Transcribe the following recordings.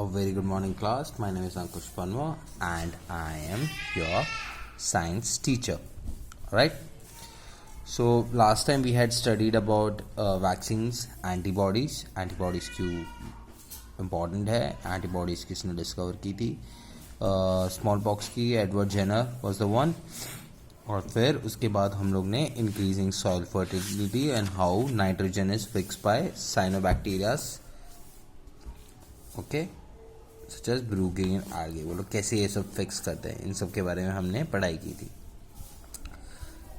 A very good morning, class. My name is Ankush Panwa and I am your science teacher. Right? So, last time we had studied about vaccines, antibodies. Antibodies क्यों important है, antibodies किसने discover की थी, smallpox की Edward Jenner was the one. और फिर उसके बाद हम लोग ने increasing soil fertility and how nitrogen is fix by cyanobacterias, okay, such as brewing and algae. वो लोग कैसे ये सब फिक्स करते हैं, इन सब के बारे में हमने पढ़ाई की थी.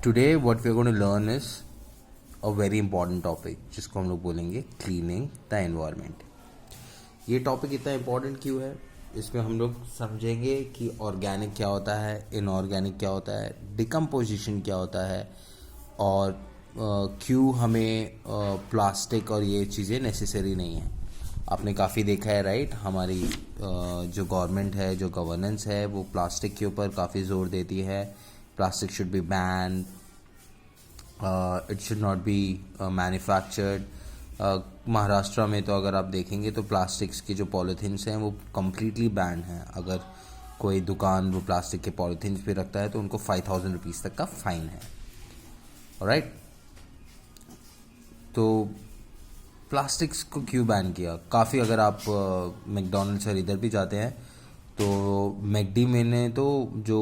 Today what we are going to learn is a very important topic जिसको हम लोग बोलेंगे क्लीनिंग द एनवायरनमेंट. ये टॉपिक इतना इंपॉर्टेंट क्यों है, इसमें हम लोग समझेंगे कि ऑर्गेनिक क्या होता है, इनऑर्गेनिक क्या होता है, डिकम्पोजिशन क्या होता है, और क्यों हमें प्लास्टिक और ये चीज़ें नेसेसरी नहीं है. आपने काफ़ी देखा है, राइट, हमारी जो गवर्नमेंट है, जो गवर्नेंस है, वो प्लास्टिक के ऊपर काफ़ी जोर देती है. Plastic should be ban, it should not be manufactured. Maharashtra में तो अगर आप देखेंगे तो प्लास्टिक्स की जो पॉलीथीन्स हैं वो कम्प्लीटली बैन है. अगर कोई दुकान वो प्लास्टिक के पॉलीथीन्स पे रखता है तो उनको 5,000 रुपीज़ तक का फाइन है. राइट, तो प्लास्टिक्स को क्यों बैन किया? काफ़ी, अगर आप मैकडोनल्ड्स और इधर भी जाते हैं तो मैकडी में ने तो जो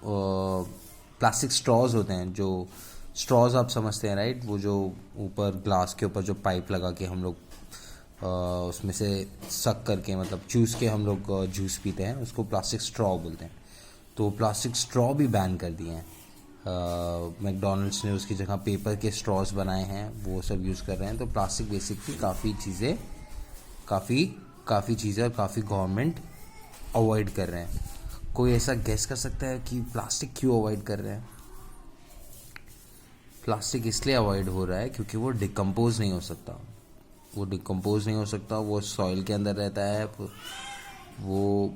प्लास्टिक स्ट्रॉज होते हैं, जो स्ट्रॉज आप समझते हैं, राइट, वो जो ऊपर ग्लास के ऊपर जो पाइप लगा के हम लोग उसमें से सक करके, मतलब चूस के हम लोग जूस पीते हैं, उसको प्लास्टिक स्ट्रॉ बोलते हैं. तो प्लास्टिक स्ट्रॉ भी बैन कर दिए हैं. मैकडोनल्ड्स ने उसकी जगह पेपर के स्ट्रॉज बनाए हैं, वो सब यूज़ कर रहे हैं. तो प्लास्टिक बेसिकली काफ़ी चीज़ें और काफ़ी गवर्नमेंट अवॉइड कर रहे हैं. कोई ऐसा गेस कर सकता है कि प्लास्टिक क्यों अवॉइड कर रहे हैं? प्लास्टिक इसलिए अवॉइड हो रहा है क्योंकि वो डिकम्पोज नहीं हो सकता. वो सॉइल के अंदर रहता है, वो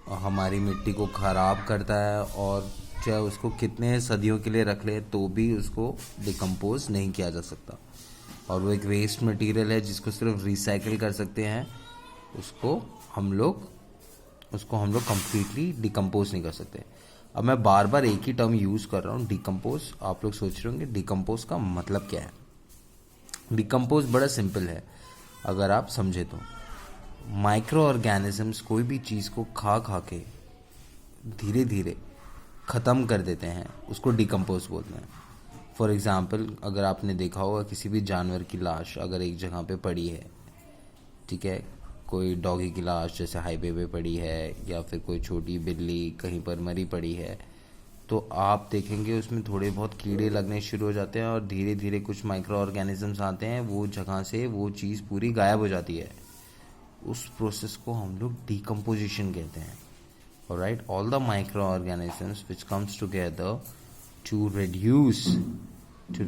हमारी मिट्टी को ख़राब करता है, और चाहे उसको कितने सदियों के लिए रख ले तो भी उसको डिकम्पोज नहीं किया जा सकता. और वो एक वेस्ट मटेरियल है जिसको सिर्फ रिसाइकिल कर सकते हैं. उसको हम लोग कम्प्लीटली डिकम्पोज नहीं कर सकते. अब मैं बार बार एक ही टर्म यूज़ कर रहा हूँ, डिकम्पोज. आप लोग सोच रहे होंगे डिकम्पोज का मतलब क्या है. डिकम्पोज बड़ा सिंपल है अगर आप समझे तो. माइक्रो ऑर्गेनिजम्स कोई भी चीज़ को खा के धीरे धीरे ख़त्म कर देते हैं, उसको डिकम्पोज बोलते हैं. फॉर एग्ज़ाम्पल, अगर आपने देखा होगा किसी भी जानवर की लाश अगर एक जगह पे पड़ी है, ठीक है, कोई डॉगी की लाश जैसे हाईवे पे पड़ी है, या फिर कोई छोटी बिल्ली कहीं पर मरी पड़ी है, तो आप देखेंगे उसमें थोड़े बहुत कीड़े लगने शुरू हो जाते हैं और धीरे धीरे कुछ माइक्रो ऑर्गेनिजम्स आते हैं, वो जगह से वो चीज़ पूरी गायब हो जाती है. उस प्रोसेस को हम लोग डिकम्पोजिशन कहते हैं. Alright, all the microorganisms which comes together to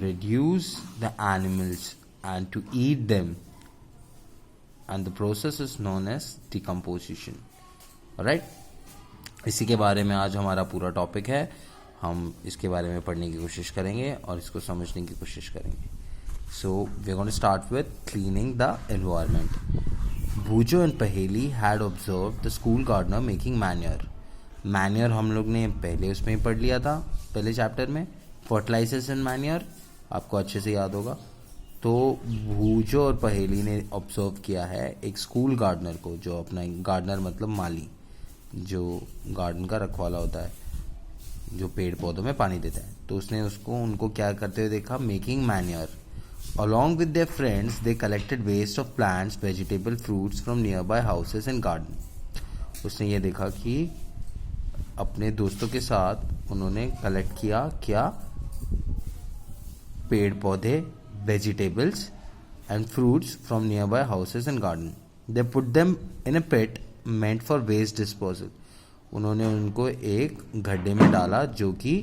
reduce the animals and to eat them, and the process is known as decomposition. Alright, इसी के बारे में आज हमारा पूरा टॉपिक है. हम इसके बारे में पढ़ने की कोशिश करेंगे और इसको समझने की कोशिश करेंगे. So we are going to start with cleaning the environment. भूजो and पहेली had observed the school gardener making manure. Manure हम लोग ने पहले उसमें ही पढ़ लिया था, पहले चैप्टर में, फर्टिलाइजर्स एंड मैन्योर, आपको अच्छे से याद होगा. तो भूजो और पहेली ने ऑब्जर्व किया है एक स्कूल गार्डनर को, जो अपना गार्डनर मतलब माली, जो गार्डन का रखवाला होता है, जो पेड़ पौधों में पानी देता है. तो उसने उनको क्या करते हुए देखा, making manure. Along with their friends they collected waste of plants, vegetable, fruits from nearby houses and garden. उसने ये देखा कि अपने दोस्तों के साथ उन्होंने कलेक्ट किया क्या, पेड़ पौधे, vegetables and fruits from nearby houses and garden. They put them in a pit meant for waste disposal. उन्होंने उनको एक गड्ढे में डाला जो कि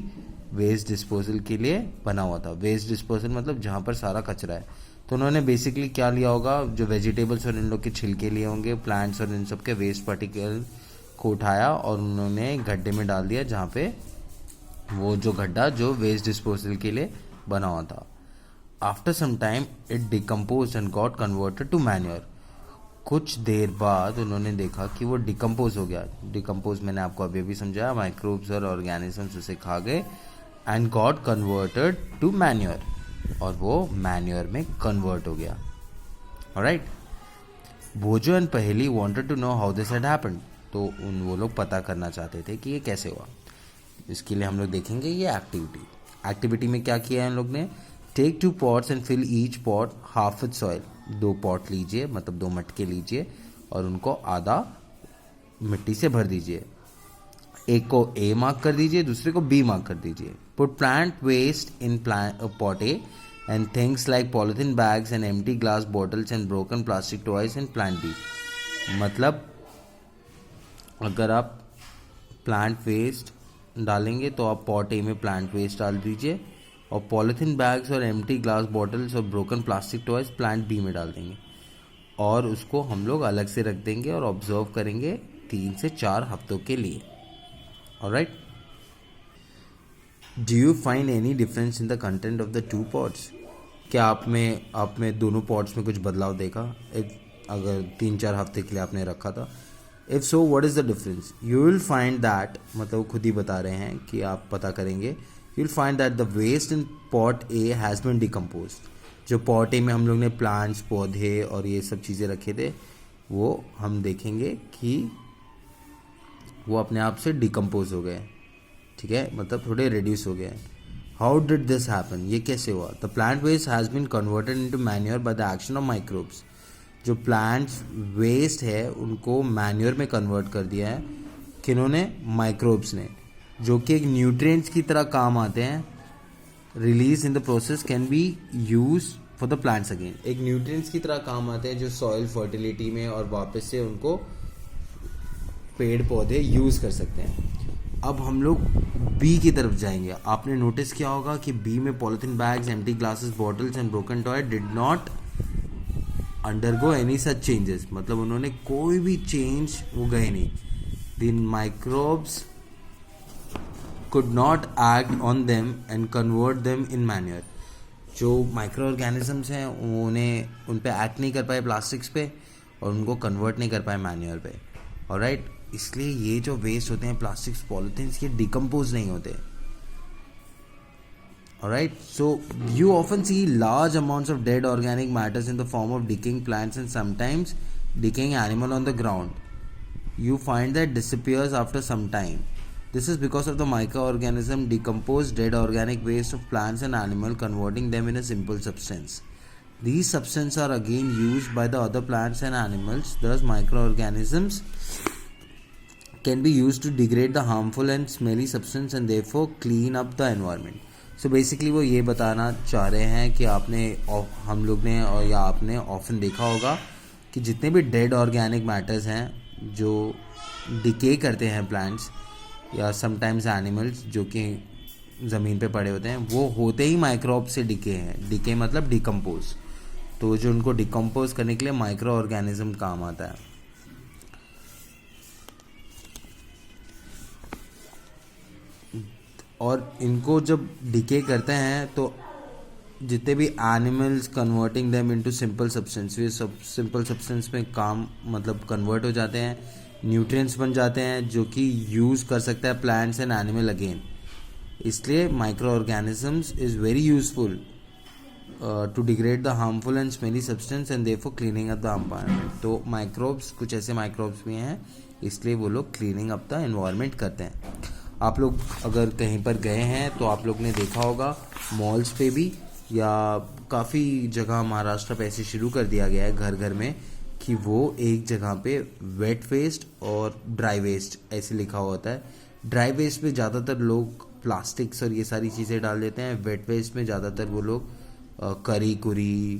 वेस्ट डिस्पोजल के लिए बना हुआ था. वेस्ट डिस्पोजल मतलब जहाँ पर सारा कचरा है. तो उन्होंने बेसिकली क्या लिया होगा, जो वेजिटेबल्स और इन लोग के छिलके लिए होंगे, प्लांट्स और इन सब के वेस्ट पार्टिकल को उठाया और उन्होंने गड्ढे में डाल दिया, जहाँ पे वो जो गड्ढा जो वेस्ट डिस्पोजल के लिए बना हुआ था. After some time it decompose and got converted to manure. कुछ देर बाद उन्होंने देखा कि वो डिकम्पोज हो गया। डिकम्पोज मैंने आपको अभी अभी समझाया, माइक्रोब्स और ऑर्गेनिजम्स उसे खा गए and got converted to manure, और वो मैन्योर में कन्वर्ट हो गया। Alright, Boojho and Paheli wanted to know how this had happened, तो वो लोग पता करना चाहते थे कि ये कैसे हुआ। इसके लिए हम लोग देखेंगे ये एक्टिविटी में क्या किया है हम लोग ने। Take 2 pots and fill each pot half with soil, 2 pot लीजिए, मतलब 2 मटके लीजिए और उनको आधा मिट्टी से भर दीजिए। एक को ए मार्क कर दीजिए, दूसरे को बी मार्क कर दीजिए। Put plant waste in pot A and things like polythene bags and empty glass bottles and broken plastic toys in plant B. मतलब अगर आप प्लांट वेस्ट डालेंगे तो आप पॉट ए में प्लांट वेस्ट डाल दीजिए, और पॉलिथीन बैग्स और एम्प्टी ग्लास बॉटल्स और broken plastic toys plant B में डाल देंगे, और उसको हम लोग अलग से रख देंगे और ऑब्जर्व करेंगे 3 से 4 हफ्तों के लिए। Alright, do you find any difference in the content of the 2 pots? क्या आप में दोनों पॉट्स में कुछ बदलाव देखा अगर 3-4 हफ्ते के लिए आपने रखा था? If so what is the difference? You will find that, मतलब खुद ही बता रहे हैं कि आप पता करेंगे, you will find that the waste in pot A has been decompose. जो पॉट ए में हम लोग ने प्लांट्स, पौधे और ये सब चीज़ें रखे थे, वो हम देखेंगे कि वो अपने आप से डिकम्पोज हो गए। ठीक है, मतलब थोड़े रिड्यूस हो गए। How did this happen? ये कैसे हुआ? The plant waste has been converted into manure by the action of microbes. जो प्लांट वेस्ट है उनको मैन्योर में कन्वर्ट कर दिया है किन्होंने? माइक्रोब्स ने, जो कि एक न्यूट्रिएंट्स की तरह काम आते हैं। Release in the process can be use for the plants again. एक न्यूट्रिएंट्स की तरह काम आते हैं जो सॉइल फर्टिलिटी में, और वापस से उनको पेड़ पौधे यूज कर सकते हैं। अब हम लोग बी की तरफ जाएंगे। आपने नोटिस किया होगा कि बी में polythene bags, empty glasses, bottles and broken toy did not undergo any such changes, मतलब उन्होंने कोई भी चेंज वो गए नहीं। The microbes could not act on them and convert them in manure। जो माइक्रो ऑर्गेनिजम्स हैं उन पे एक्ट नहीं कर पाए प्लास्टिक्स पे, और उनको कन्वर्ट नहीं कर पाए मैन्योर पे। ऑलराइट, इसलिए ये जो वेस्ट होते हैं प्लास्टिक्स, पॉलिथीन्स, ये डिकम्पोज नहीं होते। Alright, so you often see large amounts of dead organic matters in the form of decaying plants and sometimes decaying animal on the ground. You find that disappears after some time. This is because of the microorganism decompose dead organic waste of plants and animal, converting them in a simple substance. These substances are again used by the other plants and animals. Thus, microorganisms can be used to degrade the harmful and smelly substance and therefore clean up the environment. So basically वो ये बताना चाह रहे हैं कि हम लोग ने और या आपने ऑफन देखा होगा कि जितने भी डेड ऑर्गेनिक मैटर्स हैं जो डिके करते हैं प्लांट्स या समटाइम्स एनिमल्स जो कि ज़मीन पे पड़े होते हैं, वो होते ही माइक्रोब से डिके हैं। डिके मतलब डिकम्पोज। तो जो उनको डिकम्पोज करने के लिए माइक्रो ऑर्गेनिज्म काम आता है। और इनको जब डिके करते हैं तो जितने भी animals converting them into simple substance, वे सब सिंपल सब्सटेंस में काम मतलब कन्वर्ट हो जाते हैं, न्यूट्रिएंट्स बन जाते हैं जो कि यूज़ कर सकता है प्लांट्स एंड एनिमल अगेन। इसलिए microorganisms is very useful to degrade the harmful and smelly substance and therefore cleaning up the environment. तो माइक्रोब्स, कुछ ऐसे माइक्रोब्स भी हैं, इसलिए वो लोग क्लीनिंग अप द एनवायरनमेंट करते हैं। आप लोग अगर कहीं पर गए हैं तो आप लोग ने देखा होगा मॉल्स पे भी या काफ़ी जगह महाराष्ट्र पे ऐसे शुरू कर दिया गया है घर घर में कि वो एक जगह पे वेट वेस्ट और ड्राई वेस्ट ऐसे लिखा हुआ होता है। ड्राई वेस्ट में ज़्यादातर लोग प्लास्टिक्स और ये सारी चीज़ें डाल देते हैं। वेट वेस्ट में ज़्यादातर वो लोग करी कुरी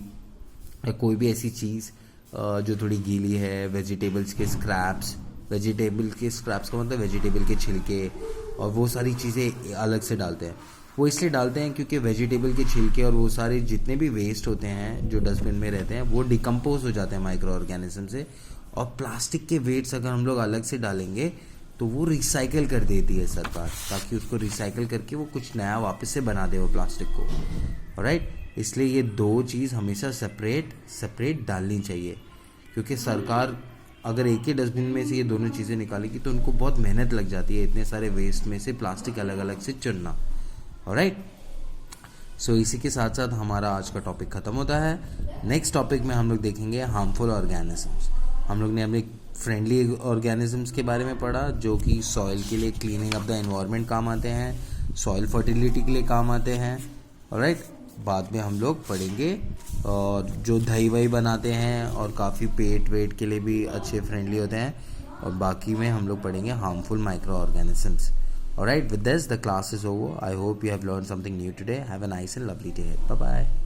या कोई भी ऐसी चीज़ जो थोड़ी गीली है, वेजिटेबल्स के स्क्रैप्स, वेजिटेबल के स्क्रैप्स का मतलब वेजिटेबल के छिलके और वो सारी चीज़ें अलग से डालते हैं। वो इसलिए डालते हैं क्योंकि वेजिटेबल के छिलके और वो सारे जितने भी वेस्ट होते हैं जो डस्टबिन में रहते हैं वो डिकम्पोज हो जाते हैं माइक्रो ऑर्गेनिज्म से। और प्लास्टिक के वेट्स अगर हम लोग अलग से डालेंगे तो वो रिसाइकिल कर देती है सरकार, ताकि उसको रिसाइकिल करके वो कुछ नया वापस से बना दे वो प्लास्टिक को। राइट, इसलिए ये दो चीज़ हमेशा सेपरेट डालनी चाहिए। क्योंकि सरकार अगर एक ही डस्टबिन में से ये दोनों चीज़ें निकालेगी तो उनको बहुत मेहनत लग जाती है इतने सारे वेस्ट में से प्लास्टिक अलग अलग से चुनना। ऑलराइट, सो इसी के साथ साथ हमारा आज का टॉपिक ख़त्म होता है। नेक्स्ट टॉपिक में हम लोग देखेंगे हार्मफुल ऑर्गेनिजम्स। हम लोग ने अपने फ्रेंडली ऑर्गेनिजम्स के बारे में पढ़ा जो कि सॉइल के लिए क्लीनिंग अप द एनवायरनमेंट काम आते हैं, सॉइल फर्टिलिटी के लिए काम आते हैं। ऑलराइट, बाद में हम लोग पढ़ेंगे और जो दही वही बनाते हैं और काफ़ी पेट वेट के लिए भी अच्छे फ्रेंडली होते हैं, और बाकी में हम लोग पढ़ेंगे harmful micro organisms. Alright, with this the class is over. I hope you have learned something new today. Have a nice and lovely day. Bye bye.